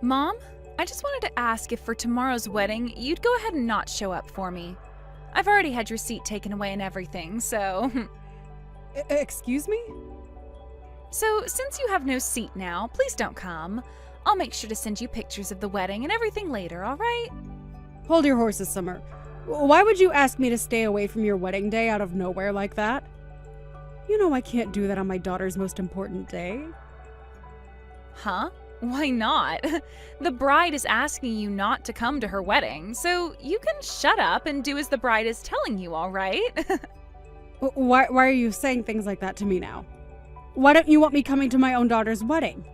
Mom, I just wanted to ask if for tomorrow's wedding, you'd go ahead and not show up for me. I've already had your seat taken away and everything, so... Excuse me? So, since you have no seat now, please don't come. I'll make sure to send you pictures of the wedding and everything later, alright? Hold your horses, Summer. Why would you ask me to stay away from your wedding day out of nowhere like that? You know I can't do that on my daughter's most important day. Huh? Why not? The bride is asking you not to come to her wedding, so you can shut up and do as the bride is telling you, alright? Why are you saying things like that to me now? Why don't you want me coming to my own daughter's wedding?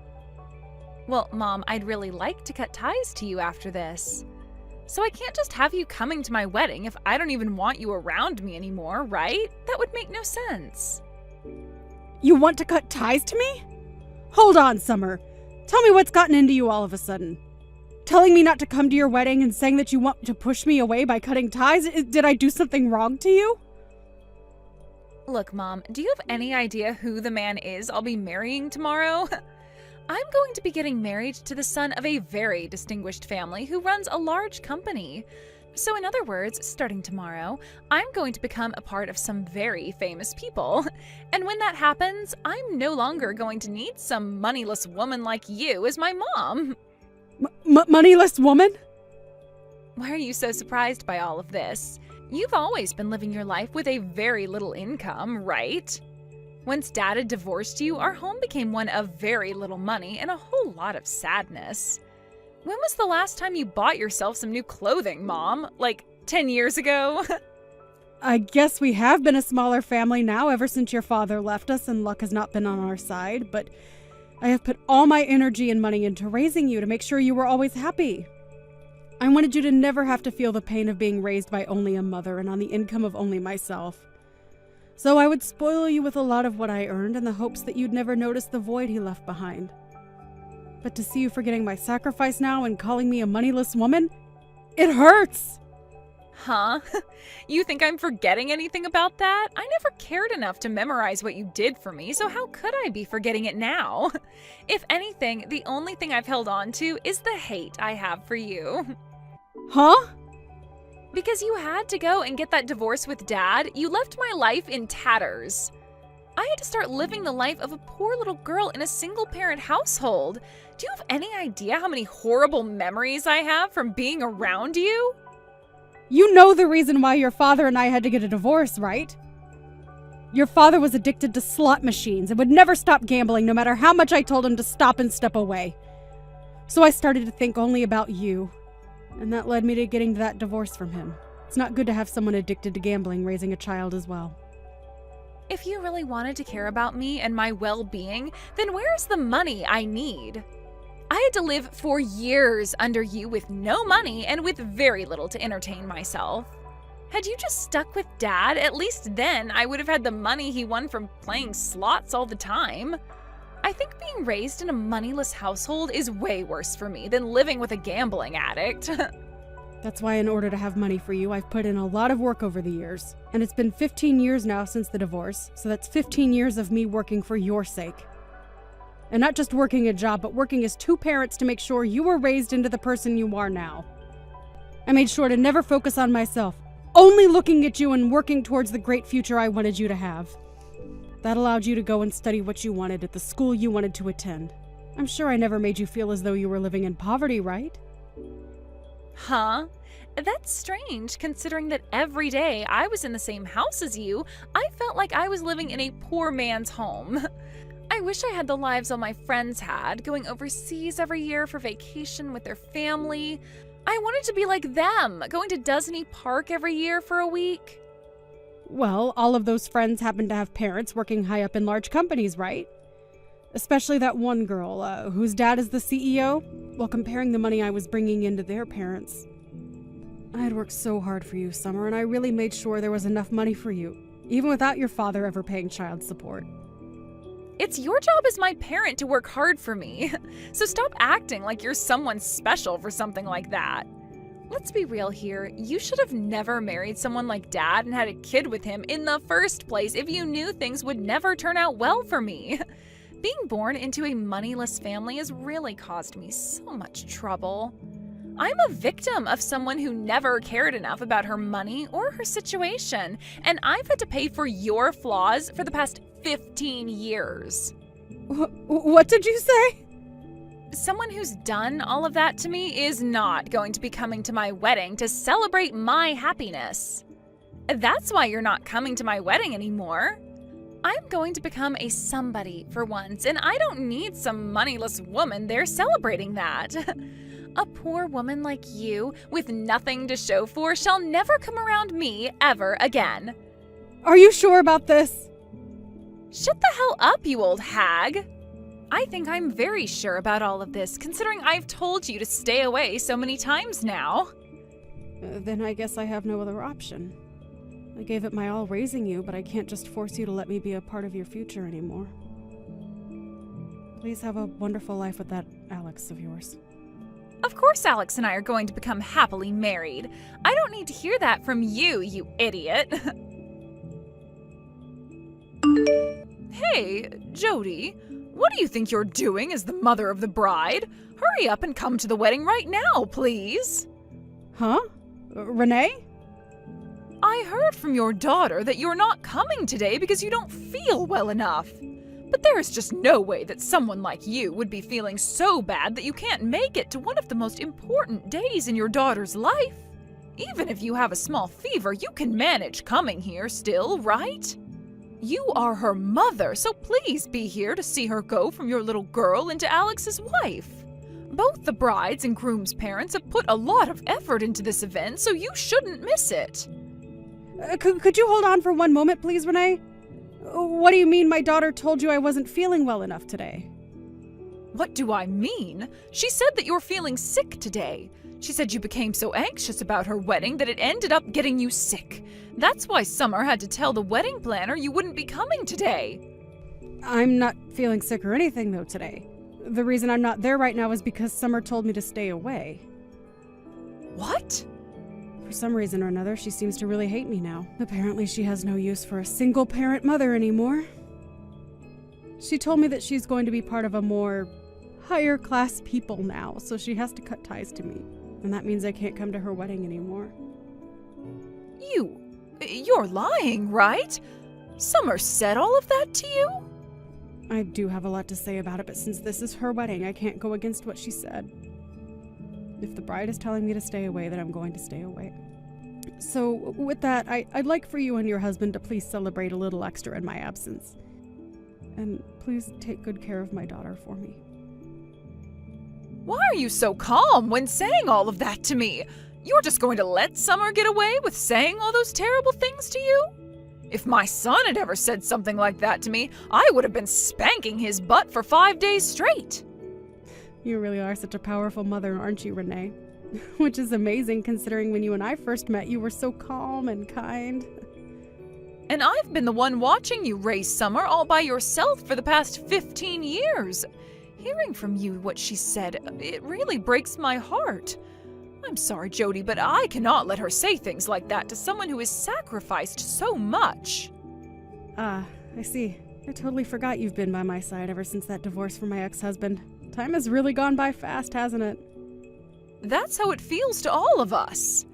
Well, Mom, I'd really like to cut ties to you after this. So I can't just have you coming to my wedding if I don't even want you around me anymore, right? That would make no sense. You want to cut ties to me? Hold on, Summer. Tell me what's gotten into you all of a sudden. Telling me not to come to your wedding and saying that you want to push me away by cutting ties? Did I do something wrong to you? Look, Mom, do you have any idea who the man is I'll be marrying tomorrow? I'm going to be getting married to the son of a very distinguished family who runs a large company. So in other words, starting tomorrow, I'm going to become a part of some very famous people. And when that happens, I'm no longer going to need some moneyless woman like you as my mom. Moneyless woman? Why are you so surprised by all of this? You've always been living your life with a very little income, right? Once Dad had divorced you, our home became one of very little money and a whole lot of sadness. When was the last time you bought yourself some new clothing, Mom? Like 10 years ago? I guess we have been a smaller family now ever since your father left us and luck has not been on our side, but I have put all my energy and money into raising you to make sure you were always happy. I wanted you to never have to feel the pain of being raised by only a mother and on the income of only myself. So I would spoil you with a lot of what I earned in the hopes that you'd never notice the void he left behind. But to see you forgetting my sacrifice now and calling me a moneyless woman, it hurts! Huh? You think I'm forgetting anything about that? I never cared enough to memorize what you did for me, so how could I be forgetting it now? If anything, the only thing I've held on to is the hate I have for you. Huh? Because you had to go and get that divorce with Dad, you left my life in tatters. I had to start living the life of a poor little girl in a single-parent household. Do you have any idea how many horrible memories I have from being around you? You know the reason why your father and I had to get a divorce, right? Your father was addicted to slot machines and would never stop gambling no matter how much I told him to stop and step away. So I started to think only about you. And that led me to getting that divorce from him. It's not good to have someone addicted to gambling raising a child as well. If you really wanted to care about me and my well-being, then where's the money I need? I had to live for years under you with no money and with very little to entertain myself. Had you just stuck with Dad, at least then I would have had the money he won from playing slots all the time. I think being raised in a moneyless household is way worse for me than living with a gambling addict. That's why in order to have money for you, I've put in a lot of work over the years. And it's been 15 years now since the divorce, so that's 15 years of me working for your sake. And not just working a job, but working as two parents to make sure you were raised into the person you are now. I made sure to never focus on myself, only looking at you and working towards the great future I wanted you to have. That allowed you to go and study what you wanted at the school you wanted to attend. I'm sure I never made you feel as though you were living in poverty, right? Huh? That's strange, considering that every day I was in the same house as you, I felt like I was living in a poor man's home. I wish I had the lives all my friends had, going overseas every year for vacation with their family. I wanted to be like them, going to Disney Park every year for a week. Well, all of those friends happen to have parents working high up in large companies, right? Especially that one girl, whose dad is the CEO. While comparing the money I was bringing in to their parents. I had worked so hard for you, Summer, and I really made sure there was enough money for you, even without your father ever paying child support. It's your job as my parent to work hard for me, so stop acting like you're someone special for something like that. Let's be real here, you should have never married someone like Dad and had a kid with him in the first place if you knew things would never turn out well for me. Being born into a moneyless family has really caused me so much trouble. I'm a victim of someone who never cared enough about her money or her situation, and I've had to pay for your flaws for the past 15 years. What did you say? Someone who's done all of that to me is not going to be coming to my wedding to celebrate my happiness. That's why you're not coming to my wedding anymore. I'm going to become a somebody for once, and I don't need some moneyless woman there celebrating that. A poor woman like you, with nothing to show for, shall never come around me ever again. Are you sure about this? Shut the hell up, you old hag. I think I'm very sure about all of this, considering I've told you to stay away so many times now. Then I guess I have no other option. I gave it my all raising you, but I can't just force you to let me be a part of your future anymore. Please have a wonderful life with that Alex of yours. Of course Alex and I are going to become happily married. I don't need to hear that from you, you idiot. Hey, Jody, what do you think you're doing as the mother of the bride? Hurry up and come to the wedding right now, please. Huh? Renee? I heard from your daughter that you're not coming today because you don't feel well enough. But there is just no way that someone like you would be feeling so bad that you can't make it to one of the most important days in your daughter's life. Even if you have a small fever, you can manage coming here still, right? You are her mother, so please be here to see her go from your little girl into Alex's wife. Both the bride's and groom's parents have put a lot of effort into this event, so you shouldn't miss it. Could you hold on for one moment, please, Renee? What do you mean my daughter told you I wasn't feeling well enough today? What do I mean? She said that you're feeling sick today. She said you became so anxious about her wedding that it ended up getting you sick. That's why Summer had to tell the wedding planner you wouldn't be coming today. I'm not feeling sick or anything, though, today. The reason I'm not there right now is because Summer told me to stay away. What? For some reason or another, she seems to really hate me now. Apparently, she has no use for a single-parent mother anymore. She told me that she's going to be part of a more higher-class people now, so she has to cut ties to me. And that means I can't come to her wedding anymore. You're lying, right? Summer said all of that to you? I do have a lot to say about it, but since this is her wedding, I can't go against what she said. If the bride is telling me to stay away, then I'm going to stay away. So, with that, I'd like for you and your husband to please celebrate a little extra in my absence. And please take good care of my daughter for me. Why are you so calm when saying all of that to me? You're just going to let Summer get away with saying all those terrible things to you? If my son had ever said something like that to me, I would have been spanking his butt for 5 days straight. You really are such a powerful mother, aren't you, Renee? Which is amazing considering when you and I first met, you were so calm and kind. And I've been the one watching you raise Summer all by yourself for the past 15 years. Hearing from you what she said, it really breaks my heart. I'm sorry, Jody, but I cannot let her say things like that to someone who has sacrificed so much. I see. I totally forgot you've been by my side ever since that divorce from my ex-husband. Time has really gone by fast, hasn't it? That's how it feels to all of us.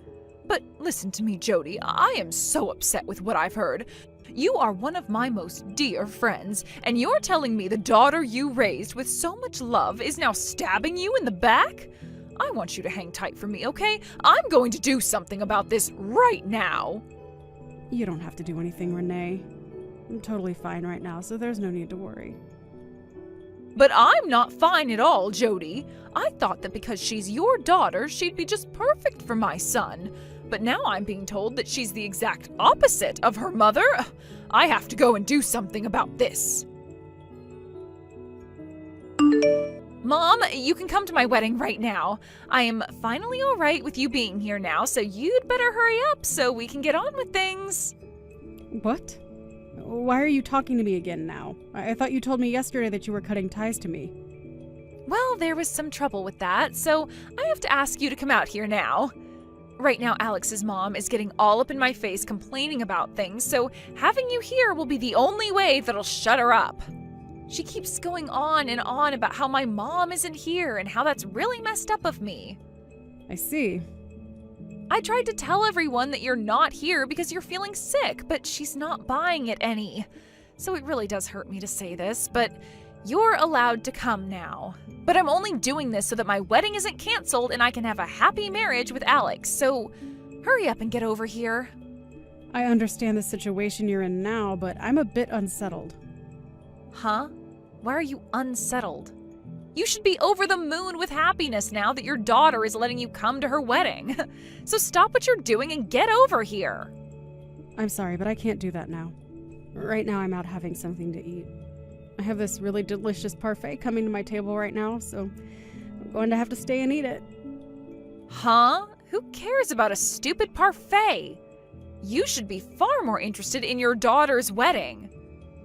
But listen to me, Jody. I am so upset with what I've heard. You are one of my most dear friends, and you're telling me the daughter you raised with so much love is now stabbing you in the back? I want you to hang tight for me, okay? I'm going to do something about this right now. You don't have to do anything, Renee. I'm totally fine right now, so there's no need to worry. But I'm not fine at all, Jody. I thought that because she's your daughter, she'd be just perfect for my son. But now I'm being told that she's the exact opposite of her mother. I have to go and do something about this. Mom, you can come to my wedding right now. I am finally all right with you being here now, so you'd better hurry up so we can get on with things. What? Why are you talking to me again now? I thought you told me yesterday that you were cutting ties to me. Well, there was some trouble with that, so I have to ask you to come out here now. Right now, Alex's mom is getting all up in my face complaining about things, so having you here will be the only way that'll shut her up. She keeps going on and on about how my mom isn't here and how that's really messed up of me. I see. I tried to tell everyone that you're not here because you're feeling sick, but she's not buying it any. So it really does hurt me to say this, but you're allowed to come now. But I'm only doing this so that my wedding isn't canceled and I can have a happy marriage with Alex, so hurry up and get over here. I understand the situation you're in now, but I'm a bit unsettled. Huh? Why are you unsettled? You should be over the moon with happiness now that your daughter is letting you come to her wedding. So stop what you're doing and get over here. I'm sorry, but I can't do that now. Right now I'm out having something to eat. I have this really delicious parfait coming to my table right now, so I'm going to have to stay and eat it. Huh? Who cares about a stupid parfait? You should be far more interested in your daughter's wedding.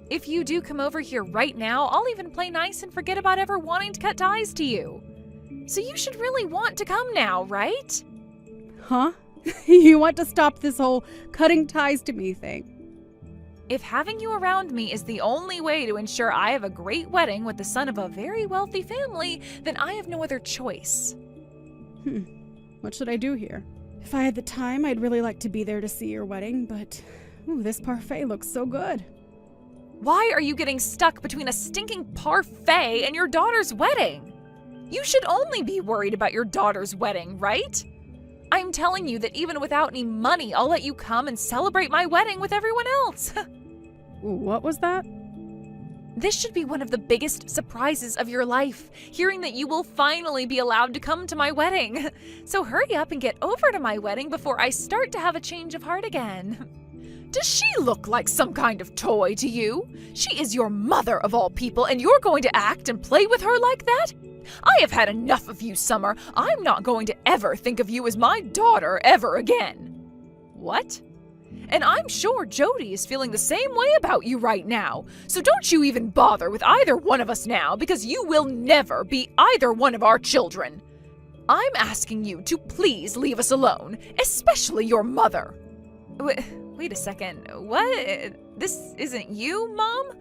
If you do come over here right now, I'll even play nice and forget about ever wanting to cut ties to you. So you should really want to come now, right? Huh? You want to stop this whole cutting ties to me thing? If having you around me is the only way to ensure I have a great wedding with the son of a very wealthy family, then I have no other choice. What should I do here? If I had the time, I'd really like to be there to see your wedding, but this parfait looks so good. Why are you getting stuck between a stinking parfait and your daughter's wedding? You should only be worried about your daughter's wedding, right? I'm telling you that even without any money, I'll let you come and celebrate my wedding with everyone else. What was that? This should be one of the biggest surprises of your life, hearing that you will finally be allowed to come to my wedding. So hurry up and get over to my wedding before I start to have a change of heart again. Does she look like some kind of toy to you? She is your mother of all people, and you're going to act and play with her like that? I have had enough of you, Summer. I'm not going to ever think of you as my daughter ever again. What? And I'm sure Jody is feeling the same way about you right now. So don't you even bother with either one of us now, because you will never be either one of our children. I'm asking you to please leave us alone, especially your mother. Wait a second. What? This isn't you, Mom?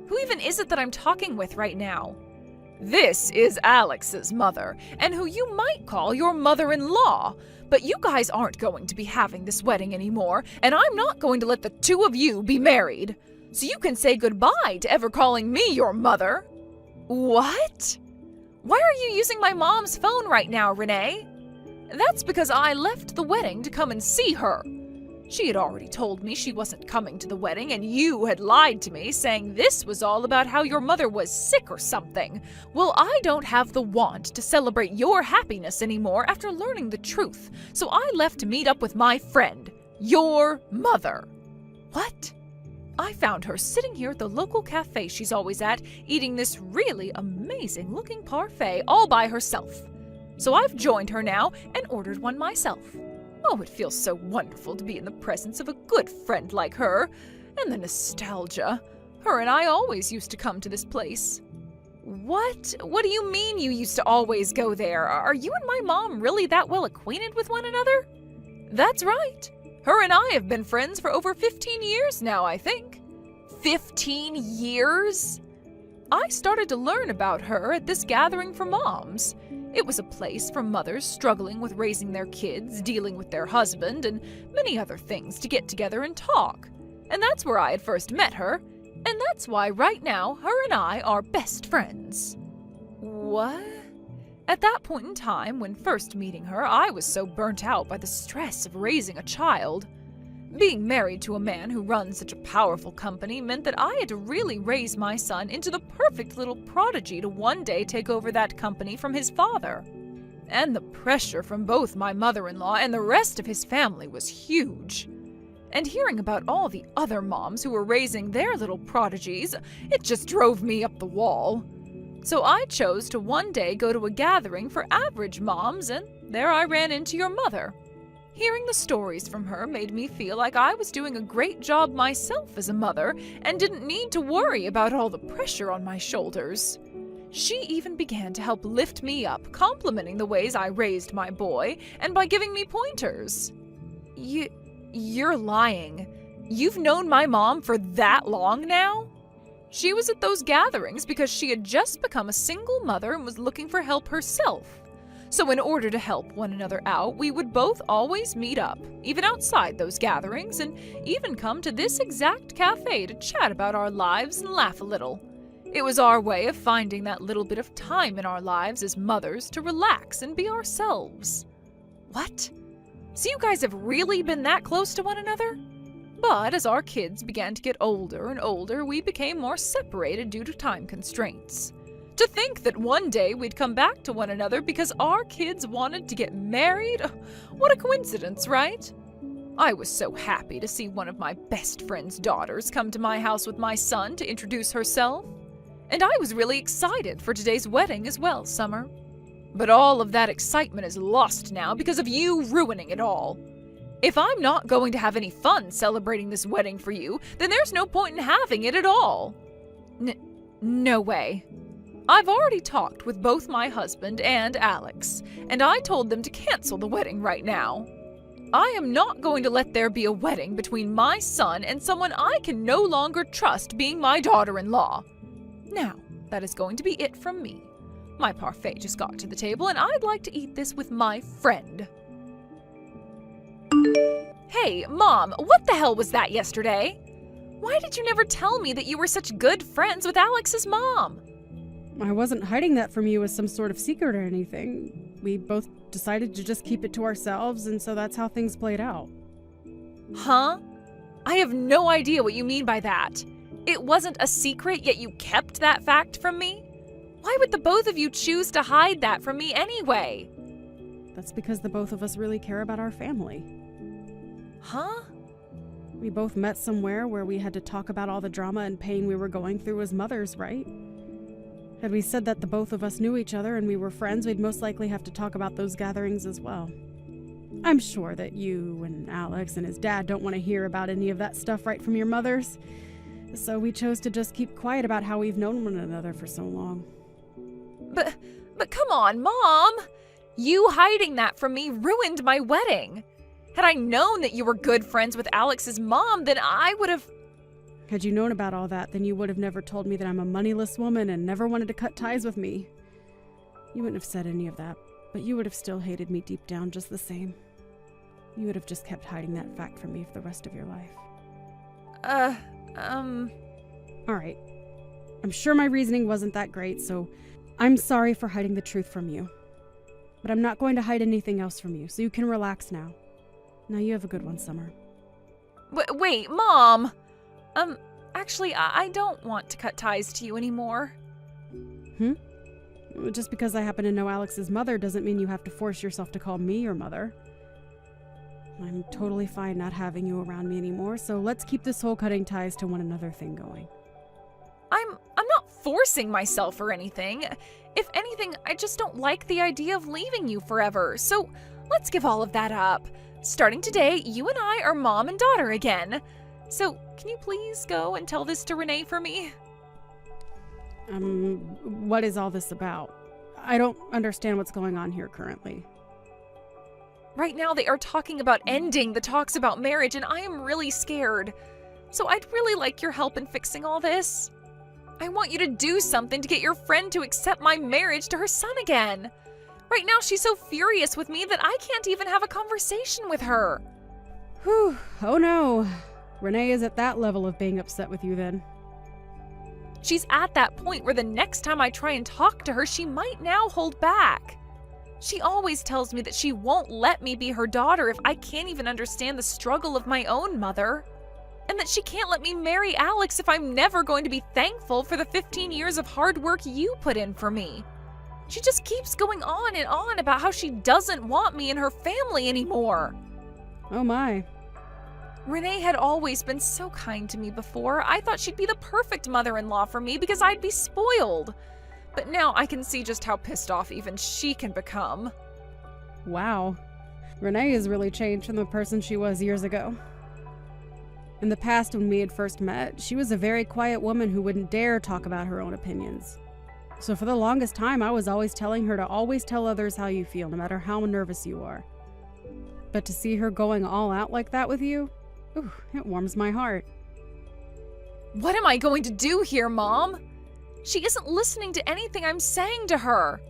Who even is it that I'm talking with right now? This is Alex's mother, and who you might call your mother-in-law. But you guys aren't going to be having this wedding anymore, and I'm not going to let the two of you be married. So you can say goodbye to ever calling me your mother. What? Why are you using my mom's phone right now, Renee? That's because I left the wedding to come and see her. She had already told me she wasn't coming to the wedding, and you had lied to me, saying this was all about how your mother was sick or something. Well, I don't have the want to celebrate your happiness anymore after learning the truth, so I left to meet up with my friend, your mother. What? I found her sitting here at the local cafe she's always at, eating this really amazing-looking parfait all by herself. So I've joined her now and ordered one myself. Oh, it feels so wonderful to be in the presence of a good friend like her. And the nostalgia. Her and I always used to come to this place. What? What do you mean you used to always go there? Are you and my mom really that well acquainted with one another? That's right. Her and I have been friends for over 15 years now, I think. 15 years? I started to learn about her at this gathering for moms. It was a place for mothers struggling with raising their kids, dealing with their husband, and many other things to get together and talk. And that's where I had first met her, and that's why right now her and I are best friends. What? At that point in time, when first meeting her, I was so burnt out by the stress of raising a child. Being married to a man who runs such a powerful company meant that I had to really raise my son into the perfect little prodigy to one day take over that company from his father. And the pressure from both my mother-in-law and the rest of his family was huge. And hearing about all the other moms who were raising their little prodigies, it just drove me up the wall. So I chose to one day go to a gathering for average moms, and there I ran into your mother. Hearing the stories from her made me feel like I was doing a great job myself as a mother and didn't need to worry about all the pressure on my shoulders. She even began to help lift me up, complimenting the ways I raised my boy and by giving me pointers. You're lying. You've known my mom for that long now? She was at those gatherings because she had just become a single mother and was looking for help herself. So in order to help one another out, we would both always meet up, even outside those gatherings, and even come to this exact cafe to chat about our lives and laugh a little. It was our way of finding that little bit of time in our lives as mothers to relax and be ourselves. What? So you guys have really been that close to one another? But as our kids began to get older and older, we became more separated due to time constraints. To think that one day we'd come back to one another because our kids wanted to get married? What a coincidence, right? I was so happy to see one of my best friend's daughters come to my house with my son to introduce herself. And I was really excited for today's wedding as well, Summer. But all of that excitement is lost now because of you ruining it all. If I'm not going to have any fun celebrating this wedding for you, then there's no point in having it at all. No way. I've already talked with both my husband and Alex, and I told them to cancel the wedding right now. I am not going to let there be a wedding between my son and someone I can no longer trust being my daughter-in-law. Now, that is going to be it from me. My parfait just got to the table, and I'd like to eat this with my friend. Hey, Mom, what the hell was that yesterday? Why did you never tell me that you were such good friends with Alex's mom? I wasn't hiding that from you as some sort of secret or anything. We both decided to just keep it to ourselves, and so that's how things played out. Huh? I have no idea what you mean by that. It wasn't a secret, yet you kept that fact from me? Why would the both of you choose to hide that from me anyway? That's because the both of us really care about our family. Huh? We both met somewhere where we had to talk about all the drama and pain we were going through as mothers, right? Had we said that the both of us knew each other and we were friends, we'd most likely have to talk about those gatherings as well. I'm sure that you and Alex and his dad don't want to hear about any of that stuff right from your mothers. So we chose to just keep quiet about how we've known one another for so long. But come on, Mom! You hiding that from me ruined my wedding. Had I known that you were good friends with Alex's mom, then I would have... Had you known about all that, then you would have never told me that I'm a moneyless woman and never wanted to cut ties with me. You wouldn't have said any of that, but you would have still hated me deep down just the same. You would have just kept hiding that fact from me for the rest of your life. Alright. I'm sure my reasoning wasn't that great, so I'm sorry for hiding the truth from you. But I'm not going to hide anything else from you, so you can relax now. Now you have a good one, Summer. Wait, Mom! Actually, I don't want to cut ties to you anymore. Just because I happen to know Alex's mother doesn't mean you have to force yourself to call me your mother. I'm totally fine not having you around me anymore, so let's keep this whole cutting ties to one another thing going. I'm not forcing myself or anything. If anything, I just don't like the idea of leaving you forever, so let's give all of that up. Starting today, you and I are mom and daughter again. So, can you please go and tell this to Renee for me? What is all this about? I don't understand what's going on here currently. Right now, they are talking about ending the talks about marriage, and I am really scared. So I'd really like your help in fixing all this. I want you to do something to get your friend to accept my marriage to her son again. Right now, she's so furious with me that I can't even have a conversation with her. Whew, oh no. Renee is at that level of being upset with you then. She's at that point where the next time I try and talk to her, she might now hold back. She always tells me that she won't let me be her daughter if I can't even understand the struggle of my own mother. And that she can't let me marry Alex if I'm never going to be thankful for the 15 years of hard work you put in for me. She just keeps going on and on about how she doesn't want me in her family anymore. Oh my. Renee had always been so kind to me before. I thought she'd be the perfect mother-in-law for me because I'd be spoiled. But now I can see just how pissed off even she can become. Wow. Renee has really changed from the person she was years ago. In the past, when we had first met, she was a very quiet woman who wouldn't dare talk about her own opinions. So for the longest time, I was always telling her to always tell others how you feel, no matter how nervous you are. But to see her going all out like that with you, ooh, it warms my heart. What am I going to do here, Mom? She isn't listening to anything I'm saying to her.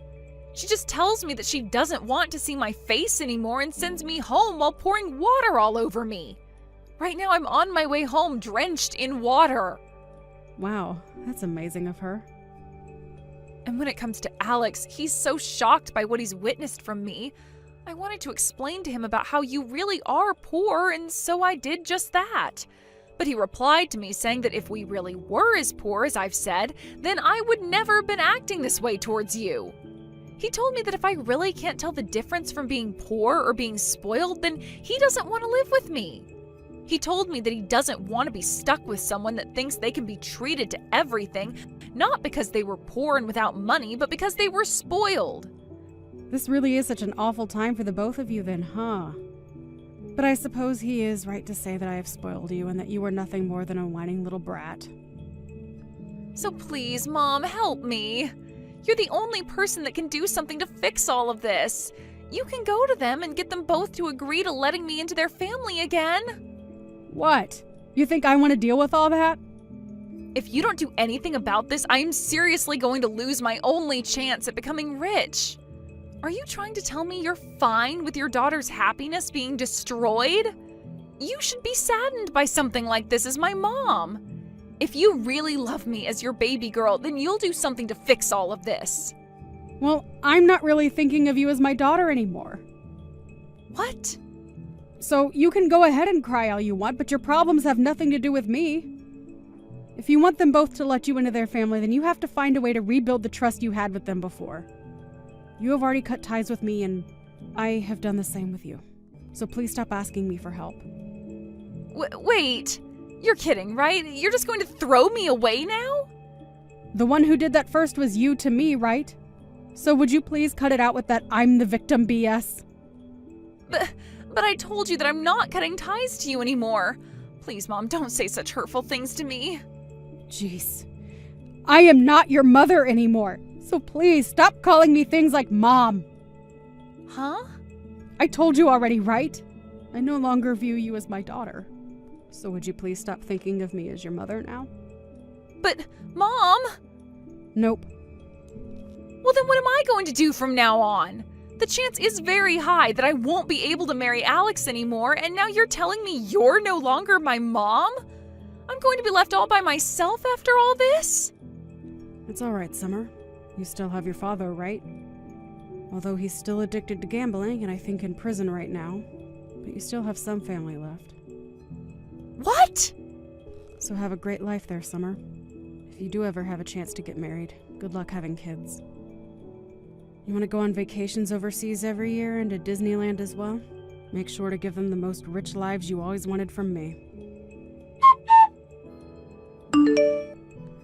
She just tells me that she doesn't want to see my face anymore and sends me home while pouring water all over me. Right now I'm on my way home drenched in water. Wow, that's amazing of her. And when it comes to Alex, he's so shocked by what he's witnessed from me. I wanted to explain to him about how you really are poor, and so I did just that. But he replied to me saying that if we really were as poor as I've said, then I would never have been acting this way towards you. He told me that if I really can't tell the difference from being poor or being spoiled, then he doesn't want to live with me. He told me that he doesn't want to be stuck with someone that thinks they can be treated to everything, not because they were poor and without money, but because they were spoiled. This really is such an awful time for the both of you then, huh? But I suppose he is right to say that I have spoiled you and that you are nothing more than a whining little brat. So please, Mom, help me. You're the only person that can do something to fix all of this. You can go to them and get them both to agree to letting me into their family again. What? You think I want to deal with all that? If you don't do anything about this, I am seriously going to lose my only chance at becoming rich. Are you trying to tell me you're fine with your daughter's happiness being destroyed? You should be saddened by something like this as my mom. If you really love me as your baby girl, then you'll do something to fix all of this. Well, I'm not really thinking of you as my daughter anymore. What? So you can go ahead and cry all you want, but your problems have nothing to do with me. If you want them both to let you into their family, then you have to find a way to rebuild the trust you had with them before. You have already cut ties with me, and I have done the same with you. So please stop asking me for help. Wait, you're kidding, right? You're just going to throw me away now? The one who did that first was you to me, right? So would you please cut it out with that I'm the victim BS? But I told you that I'm not cutting ties to you anymore. Please, Mom, don't say such hurtful things to me. Jeez. I am not your mother anymore. So please stop calling me things like Mom. Huh? I told you already, right? I no longer view you as my daughter. So would you please stop thinking of me as your mother now? But, Mom! Nope. Well, then what am I going to do from now on? The chance is very high that I won't be able to marry Alex anymore, and now you're telling me you're no longer my mom? I'm going to be left all by myself after all this? It's all right, Summer. You still have your father, right? Although he's still addicted to gambling and I think in prison right now. But you still have some family left. What? So have a great life there, Summer. If you do ever have a chance to get married, good luck having kids. You want to go on vacations overseas every year and to Disneyland as well? Make sure to give them the most rich lives you always wanted from me.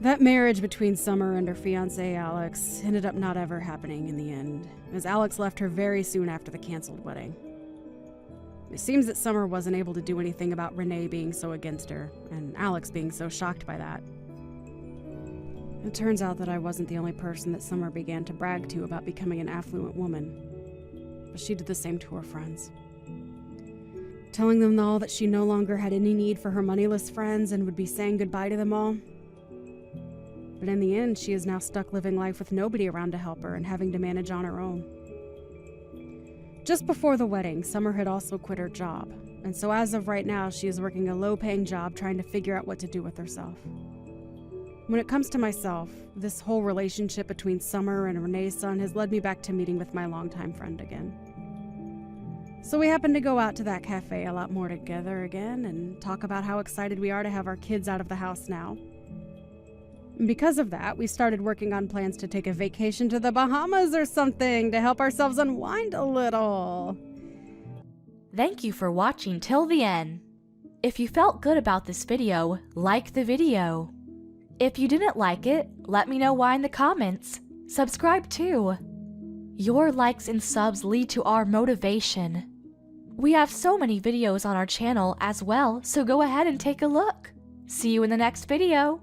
That marriage between Summer and her fiancé Alex ended up not ever happening in the end, as Alex left her very soon after the canceled wedding. It seems that Summer wasn't able to do anything about Renee being so against her, and Alex being so shocked by that. It turns out that I wasn't the only person that Summer began to brag to about becoming an affluent woman, but she did the same to her friends. Telling them all that she no longer had any need for her moneyless friends and would be saying goodbye to them all. But in the end, she is now stuck living life with nobody around to help her and having to manage on her own. Just before the wedding, Summer had also quit her job, and so as of right now, she is working a low-paying job trying to figure out what to do with herself. When it comes to myself, this whole relationship between Summer and Renee's son has led me back to meeting with my longtime friend again. So we happened to go out to that cafe a lot more together again and talk about how excited we are to have our kids out of the house now. And because of that, we started working on plans to take a vacation to the Bahamas or something to help ourselves unwind a little. Thank you for watching till the end. If you felt good about this video, like the video. If you didn't like it, let me know why in the comments. Subscribe too. Your likes and subs lead to our motivation. We have so many videos on our channel as well, so go ahead and take a look. See you in the next video.